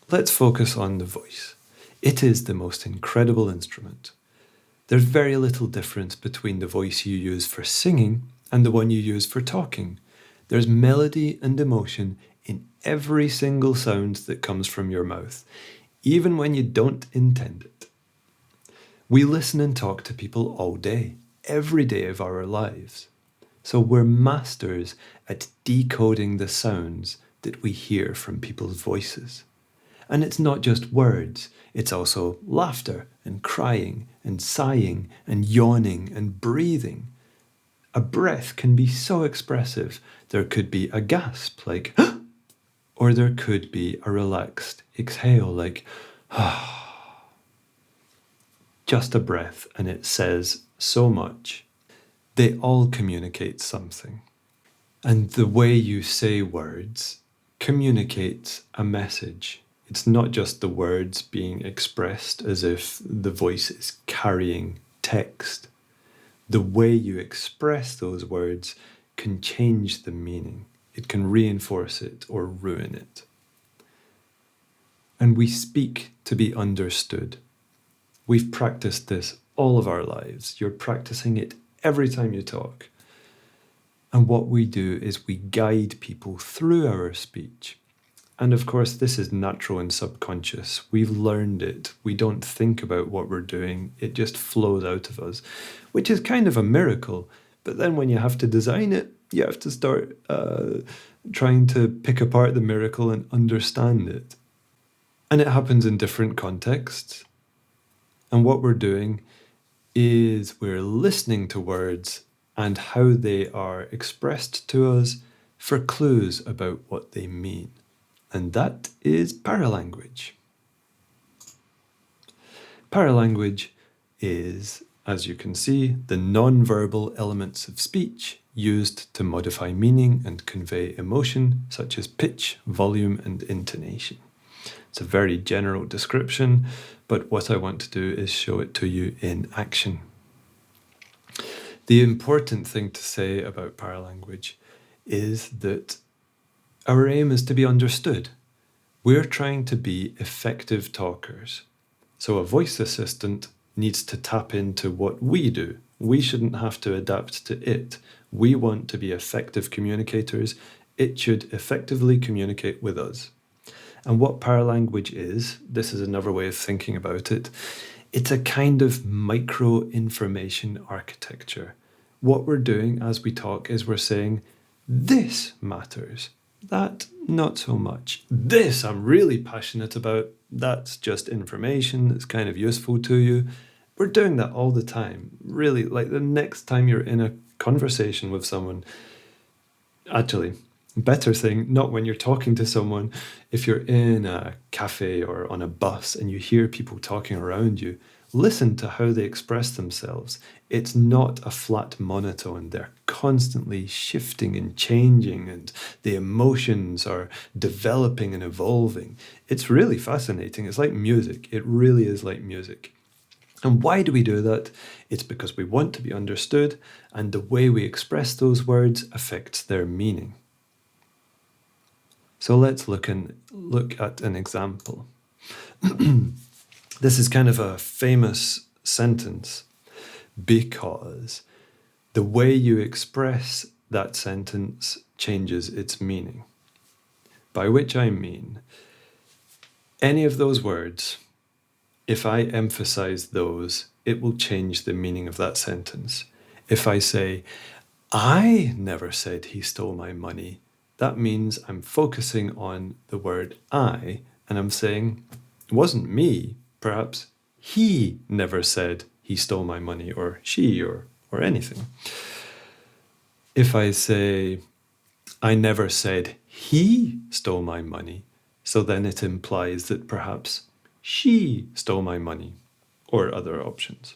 Let's focus on the voice. It is the most incredible instrument. There's very little difference between the voice you use for singing and the one you use for talking. There's melody and emotion in every single sound that comes from your mouth, even when you don't intend it. We listen and talk to people all day, every day of our lives. So we're masters at decoding the sounds that we hear from people's voices. And it's not just words, it's also laughter and crying and sighing and yawning and breathing. A breath can be so expressive. There could be a gasp like, or there could be a relaxed exhale like, just a breath, and it says so much. They all communicate something. And the way you say words communicates a message. It's not just the words being expressed as if the voice is carrying text. The way you express those words can change the meaning. It can reinforce it or ruin it. And we speak to be understood. We've practiced this all of our lives. You're practicing it every time you talk. And what we do is we guide people through our speech. And of course, this is natural and subconscious. We've learned it. We don't think about what we're doing. It just flows out of us, which is kind of a miracle. But then when you have to design it, you have to start trying to pick apart the miracle and understand it. And it happens in different contexts. And what we're doing is we're listening to words and how they are expressed to us for clues about what they mean. And that is paralanguage. Paralanguage is, as you can see, the non-verbal elements of speech used to modify meaning and convey emotion, such as pitch, volume, and intonation. It's a very general description, but what I want to do is show it to you in action. The important thing to say about paralanguage is that our aim is to be understood. We're trying to be effective talkers. So a voice assistant needs to tap into what we do. We shouldn't have to adapt to it. We want to be effective communicators. It should effectively communicate with us. And what paralanguage is, this is another way of thinking about it, it's a kind of micro-information architecture. What we're doing as we talk is we're saying, this matters. That, not so much. This I'm really passionate about. That's just information that's kind of useful to you. We're doing that all the time. Really, like the next time you're in a conversation with someone, actually, better thing, not when you're talking to someone, if you're in a cafe or on a bus and you hear people talking around you, listen to how they express themselves. It's not a flat monotone. They're constantly shifting and changing, and the emotions are developing and evolving. It's really fascinating. It's like music. It really is like music. And why do we do that? It's because we want to be understood, and the way we express those words affects their meaning. So let's look at an example. This is kind of a famous sentence because the way you express that sentence changes its meaning. By which I mean, any of those words, if I emphasize those, it will change the meaning of that sentence. If I say, I never said he stole my money, that means I'm focusing on the word I, and I'm saying, it wasn't me. Perhaps he never said he stole my money, or she, or anything. If I say, I never said he stole my money, so then it implies that perhaps she stole my money, or other options.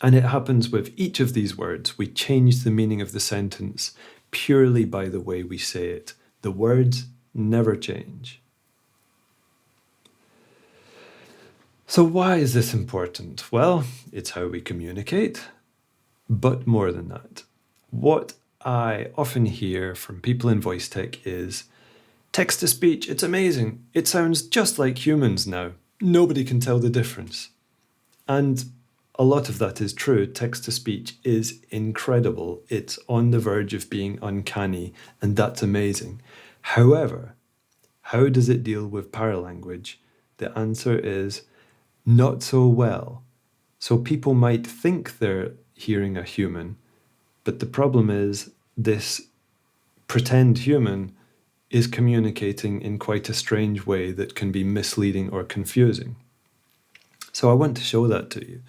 And it happens with each of these words. We change the meaning of the sentence purely by the way we say it. The words never change. So why is this important? Well, it's how we communicate, but more than that. What I often hear from people in voice tech is, Text-to-speech, it's amazing. It sounds just like humans now. Nobody can tell the difference. And a lot of that is true. Text-to-speech is incredible. It's on the verge of being uncanny, and that's amazing. However, how does it deal with paralanguage? The answer is not so well. So people might think they're hearing a human, but the problem is this pretend human is communicating in quite a strange way that can be misleading or confusing. So I want to show that to you.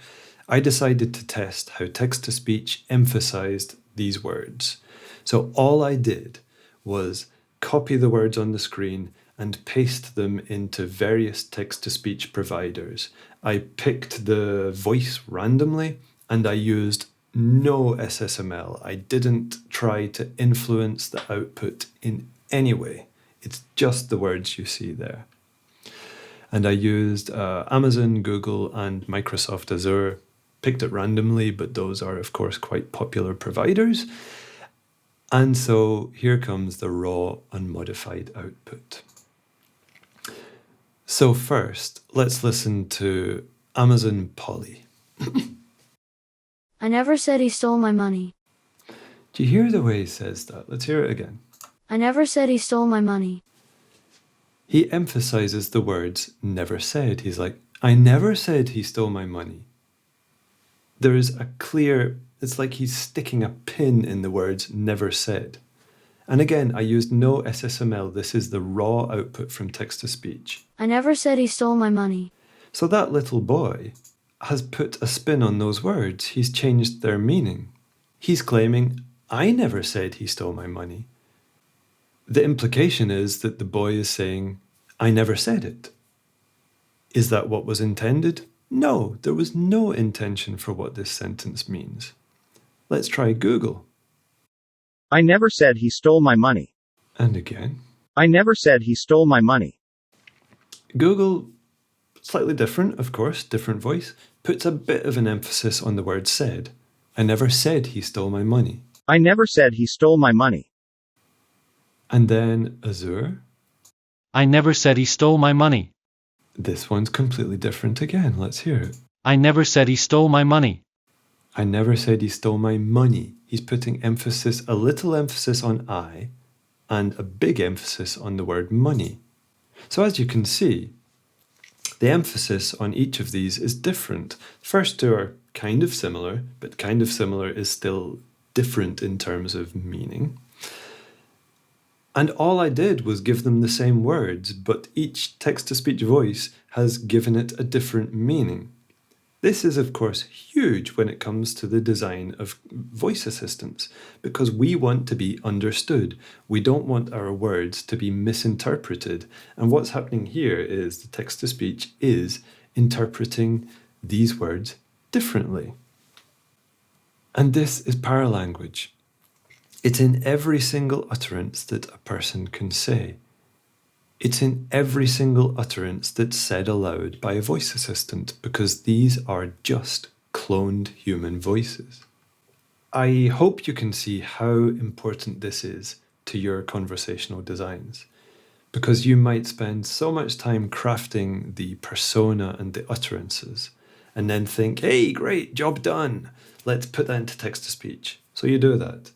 I decided to test how text-to-speech emphasized these words. So all I did was copy the words on the screen and paste them into various text-to-speech providers. I picked the voice randomly and I used no SSML. I didn't try to influence the output in any way. It's just the words you see there. And I used Amazon, Google, and Microsoft Azure. Picked it randomly, but those are, of course, quite popular providers. And so here comes the raw, unmodified output. So first, let's listen to Amazon Polly. I never said he stole my money. Do you hear the way he says that? Let's hear it again. I never said he stole my money. He emphasizes the words never said. He's like, I never said he stole my money. There is a clear, it's like he's sticking a pin in the words never said. And again, I used no SSML. This is the raw output from text-to-speech. I never said he stole my money. So that little boy has put a spin on those words. He's changed their meaning. He's claiming, I never said he stole my money. The implication is that the boy is saying, I never said it. Is that what was intended? No, there was no intention for what this sentence means. Let's try Google. I never said he stole my money. And again. I never said he stole my money. Google, slightly different, of course, different voice, puts a bit of an emphasis on the word said. I never said he stole my money. I never said he stole my money. And then Azure. I never said he stole my money. This one's completely different again. Let's hear it. I never said he stole my money. I never said he stole my money. He's putting emphasis, a little emphasis on I, and a big emphasis on the word money. So as you can see, the emphasis on each of these is different. First two are kind of similar, but kind of similar is still different in terms of meaning. And all I did was give them the same words, but each text-to-speech voice has given it a different meaning. This is, of course, huge when it comes to the design of voice assistants, because we want to be understood. We don't want our words to be misinterpreted. And what's happening here is the text-to-speech is interpreting these words differently. And this is paralanguage. It's in every single utterance that a person can say. It's in every single utterance that's said aloud by a voice assistant, because these are just cloned human voices. I hope you can see how important this is to your conversational designs, because you might spend so much time crafting the persona and the utterances, and then think, hey, great, job done. Let's put that into text-to-speech. So you do that.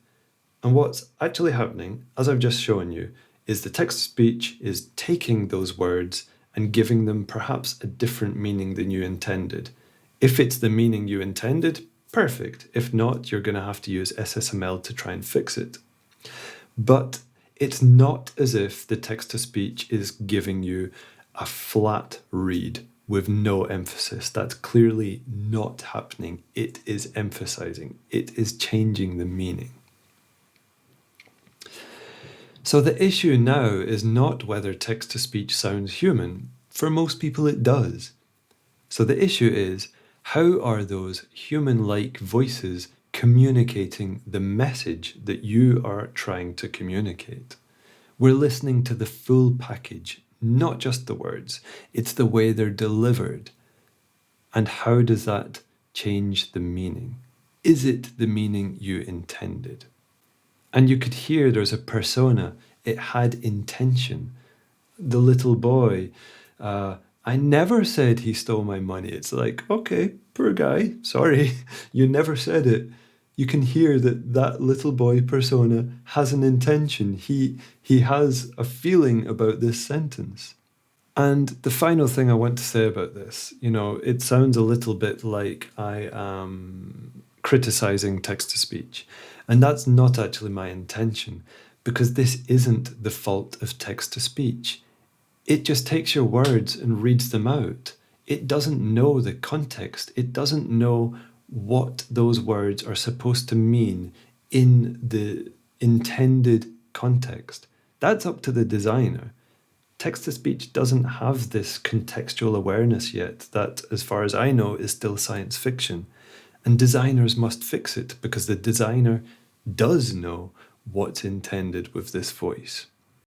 And what's actually happening, as I've just shown you, is the text-to-speech is taking those words and giving them perhaps a different meaning than you intended. If it's the meaning you intended, perfect. If not, you're going to have to use SSML to try and fix it. But it's not as if the text-to-speech is giving you a flat read with no emphasis. That's clearly not happening. It is emphasizing. It is changing the meaning. So the issue now is not whether text-to-speech sounds human. For most people it does. So the issue is, how are those human-like voices communicating the message that you are trying to communicate? We're listening to the full package, not just the words. It's the way they're delivered. And how does that change the meaning? Is it the meaning you intended? And you could hear there's a persona It had intention. The little boy, I never said he stole my money. It's like, okay, poor guy, sorry, you never said it. You can hear that little boy persona has an intention. He has a feeling about this sentence. And the final thing I want to say about this, it sounds a little bit like I am criticizing text-to-speech. And that's not actually my intention, because this isn't the fault of text-to-speech. It just takes your words and reads them out. It doesn't know the context. It doesn't know what those words are supposed to mean in the intended context. That's up to the designer. Text-to-speech doesn't have this contextual awareness yet that, as far as I know, is still science fiction. And designers must fix it because the designer does know what's intended with this voice.